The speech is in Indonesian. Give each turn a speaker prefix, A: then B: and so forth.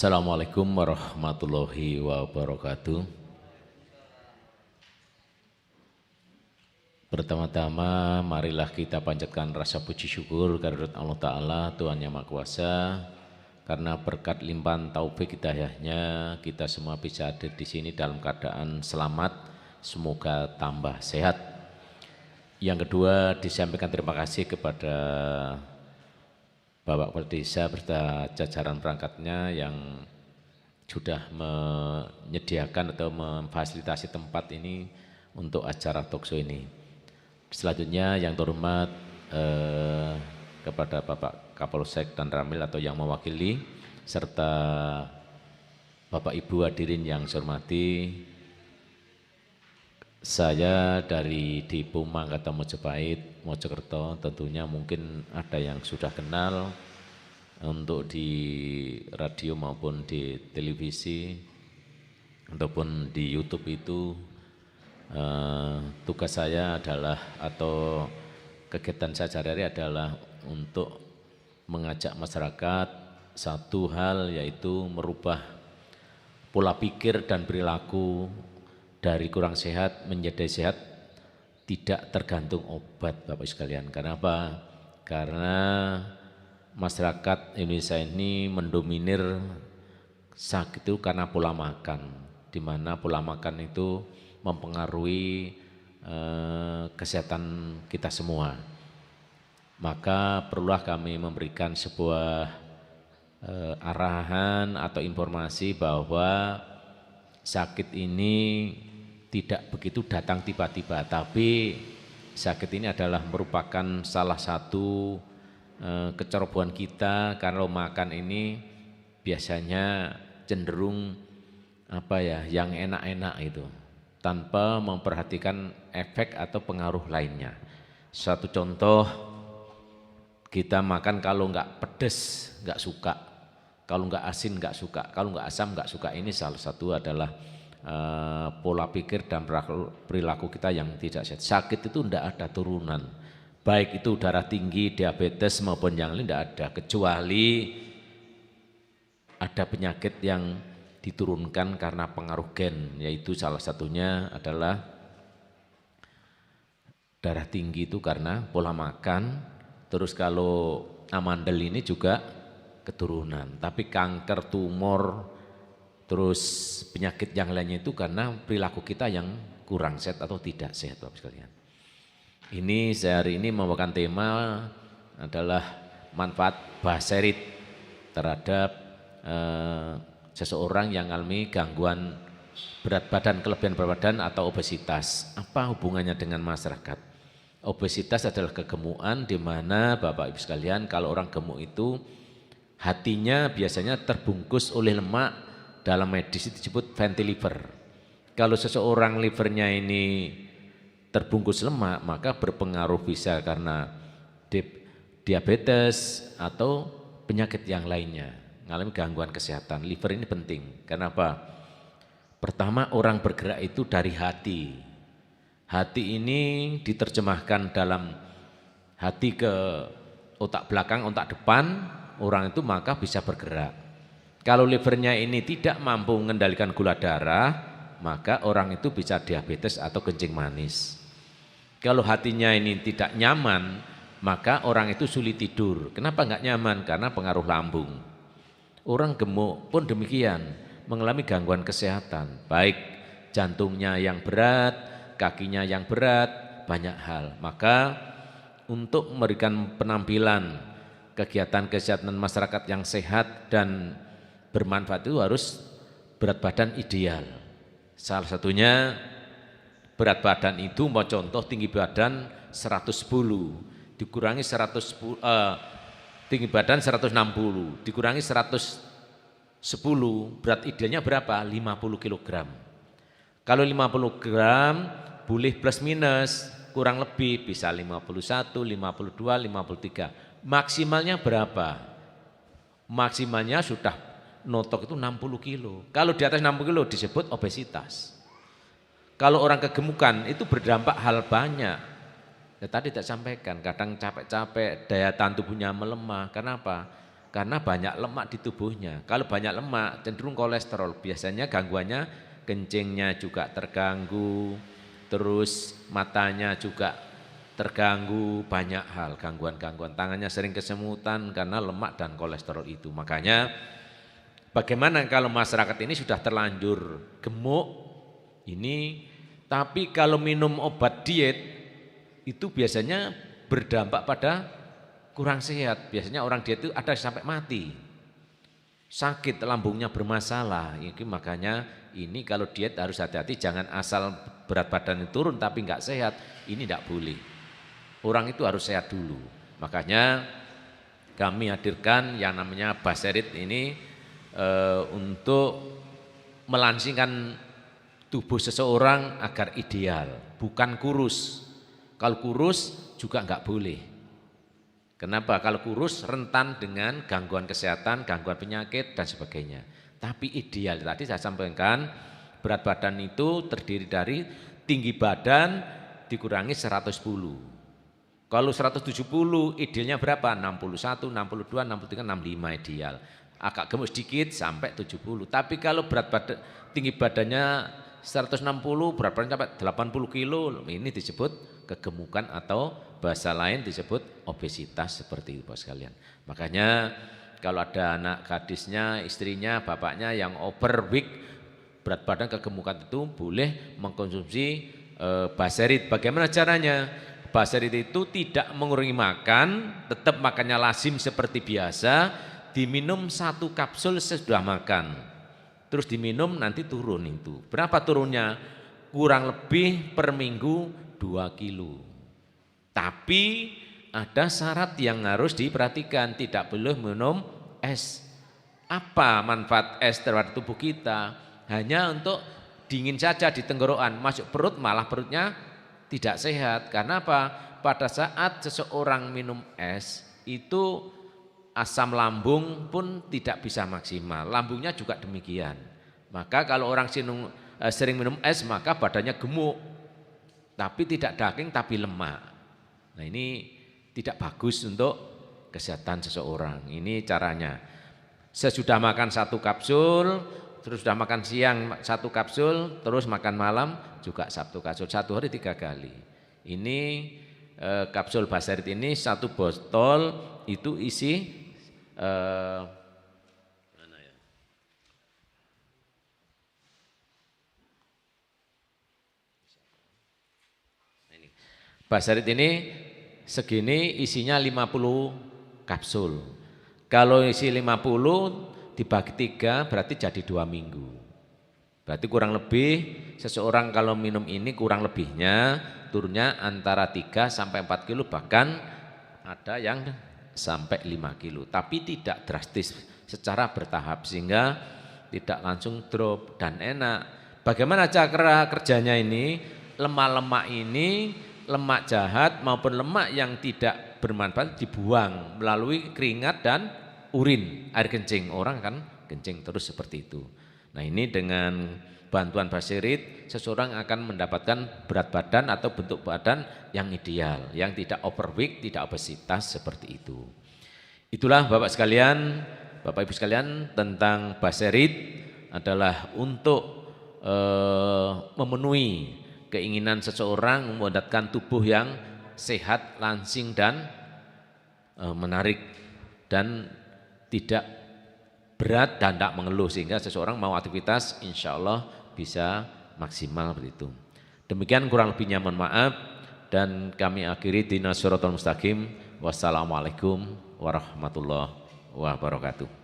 A: Assalamualaikum warahmatullahi wabarakatuh. Pertama-tama marilah kita panjatkan rasa puji syukur kehadirat Allah Ta'ala, Tuhan Yang Maha Kuasa. Karena berkat limpahan taufik hidayahnya kita semua bisa hadir di sini dalam keadaan selamat, semoga tambah sehat. Yang kedua, disampaikan terima kasih kepada Bapak Kepala Desa beserta jajaran perangkatnya yang sudah menyediakan atau memfasilitasi tempat ini untuk acara talkshow ini. Selanjutnya yang terhormat kepada Bapak Kapolsek dan Ramil atau yang mewakili, serta Bapak Ibu hadirin yang saya hormati, saya dari Dipo Angkatan Mojopahit, Mojokerto, tentunya mungkin ada yang sudah kenal untuk di radio maupun di televisi ataupun di YouTube itu. Tugas saya adalah atau kegiatan saya sehari-hari adalah untuk mengajak masyarakat satu hal, yaitu merubah pola pikir dan perilaku dari kurang sehat menjadi sehat, tidak tergantung obat Bapak sekalian. Karena apa? Karena masyarakat Indonesia ini mendominir sakit itu karena pola makan, di mana pola makan itu mempengaruhi kesehatan kita semua. Maka perlulah kami memberikan sebuah arahan atau informasi bahwa sakit ini tidak begitu datang tiba-tiba, tapi sakit ini adalah merupakan salah satu kecerobohan kita. Kalau makan ini biasanya cenderung yang enak-enak itu, tanpa memperhatikan efek atau pengaruh lainnya. Satu contoh, kita makan kalau enggak pedes enggak suka, kalau enggak asin enggak suka, kalau enggak asam enggak suka. Ini salah satu adalah pola pikir dan perilaku kita yang tidak sehat. Sakit itu tidak ada turunan, baik itu darah tinggi, diabetes maupun yang lain tidak ada, kecuali ada penyakit yang diturunkan karena pengaruh gen, yaitu salah satunya adalah darah tinggi itu karena pola makan. Terus kalau amandel ini juga keturunan, tapi kanker, tumor, terus penyakit yang lainnya itu karena perilaku kita yang kurang sehat atau tidak sehat Bapak sekalian. Ini saya hari ini membawakan tema adalah manfaat baserit terhadap seseorang yang mengalami gangguan berat badan, kelebihan berat badan atau obesitas. Apa hubungannya dengan masyarakat? Obesitas adalah kegemukan, di mana Bapak Ibu sekalian, kalau orang gemuk itu hatinya biasanya terbungkus oleh lemak. Dalam medis itu disebut fatty liver. Kalau seseorang livernya ini terbungkus lemak, maka berpengaruh bisa karena diabetes atau penyakit yang lainnya, mengalami gangguan kesehatan. Liver ini penting. Kenapa? Pertama, orang bergerak itu dari hati. Hati ini diterjemahkan dalam hati ke otak belakang, otak depan, orang itu maka bisa bergerak. Kalau livernya ini tidak mampu mengendalikan gula darah, maka orang itu bisa diabetes atau kencing manis. Kalau hatinya ini tidak nyaman, maka orang itu sulit tidur. Kenapa enggak nyaman? Karena pengaruh lambung. Orang gemuk pun demikian, mengalami gangguan kesehatan, baik jantungnya yang berat, kakinya yang berat, banyak hal. Maka untuk memberikan penampilan kegiatan kesehatan masyarakat yang sehat dan bermanfaat itu harus berat badan ideal. Salah satunya berat badan itu, mau contoh tinggi badan 110 dikurangi 110, tinggi badan 160 dikurangi 110, berat idealnya berapa? 50 kg. Kalau 50 gram boleh plus minus, kurang lebih bisa 51, 52, 53. Maksimalnya berapa? Maksimalnya sudah notok itu 60 kilo. Kalau di atas 60 kilo disebut obesitas. Kalau orang kegemukan itu berdampak hal banyak. Ya, tadi tak sampaikan, kadang capek-capek, daya tahan tubuhnya melemah. Kenapa? karena banyak lemak di tubuhnya. Kalau banyak lemak cenderung kolesterol, biasanya gangguannya kencingnya juga terganggu, terus matanya juga terganggu, banyak hal gangguan-gangguan. Tangannya sering kesemutan karena lemak dan kolesterol itu. Makanya bagaimana kalau masyarakat ini sudah terlanjur gemuk ini, tapi kalau minum obat diet itu biasanya berdampak pada kurang sehat. Biasanya orang diet itu ada sampai mati. Sakit, lambungnya bermasalah. Ini makanya ini kalau diet harus hati-hati, jangan asal berat badan turun tapi enggak sehat. Ini enggak boleh. Orang itu harus sehat dulu. Makanya kami hadirkan yang namanya Baserit ini untuk melangsingkan tubuh seseorang agar ideal, bukan kurus. Kalau kurus juga enggak boleh. Kenapa? Kalau kurus rentan dengan gangguan kesehatan, gangguan penyakit dan sebagainya. Tapi ideal, tadi saya sampaikan berat badan itu terdiri dari tinggi badan dikurangi 110. Kalau 170 idealnya berapa? 61, 62, 63, 65 ideal. Agak gemuk sedikit sampai 70. Tapi kalau berat badan, tinggi badannya 160, berat badan sampai 80 kilo, ini disebut kegemukan atau bahasa lain disebut obesitas seperti itu Bapak sekalian. Makanya kalau ada anak gadisnya, istrinya, bapaknya yang overweight, berat badan kegemukan itu boleh mengkonsumsi Baserit. Bagaimana caranya? Baserit itu tidak mengurangi makan, tetap makannya lazim seperti biasa, diminum 1 kapsul sesudah makan. Terus diminum nanti turun itu. Berapa turunnya? Kurang lebih per minggu 2 kilo. Tapi ada syarat yang harus diperhatikan, tidak boleh minum es. Apa manfaat es terhadap tubuh kita? Hanya untuk dingin saja di tenggorokan, masuk perut malah perutnya tidak sehat. Karena apa? Pada saat seseorang minum es itu asam lambung pun tidak bisa maksimal, lambungnya juga demikian. Maka kalau orang sering minum es maka badannya gemuk, tapi tidak daging tapi lemak. Nah ini tidak bagus untuk kesehatan seseorang. Ini caranya. Sesudah makan 1 kapsul, terus sudah makan siang 1 kapsul, terus makan malam juga 1 kapsul, 1 hari 3 kali. Ini kapsul Baserit ini 1 botol itu isi mana ya? Ini. Baserit ini segini isinya 50 kapsul. Kalau isi 50 dibagi 3 berarti jadi 2 minggu. Berarti kurang lebih seseorang kalau minum ini kurang lebihnya turunnya antara 3 sampai 4 kilo, bahkan ada yang sampai 5 kilo. Tapi tidak drastis, secara bertahap sehingga tidak langsung drop dan enak. Bagaimana cara kerjanya ini? Lemak-lemak ini, lemak jahat maupun lemak yang tidak bermanfaat dibuang melalui keringat dan urin, air kencing. Orang kan kencing terus seperti itu. Nah ini dengan bantuan Baserit seseorang akan mendapatkan berat badan atau bentuk badan yang ideal, yang tidak overweight, tidak obesitas seperti itu. Itulah Bapak sekalian, Bapak Ibu sekalian, tentang Baserit adalah untuk memenuhi keinginan seseorang membuatkan tubuh yang sehat, langsing dan menarik dan tidak berat dan tidak mengeluh, sehingga seseorang mau aktivitas insya Allah bisa maksimal begitu. Demikian kurang lebihnya mohon maaf dan kami akhiri Ihdinas Shiratal Mustaqim. Wassalamualaikum warahmatullahi wabarakatuh.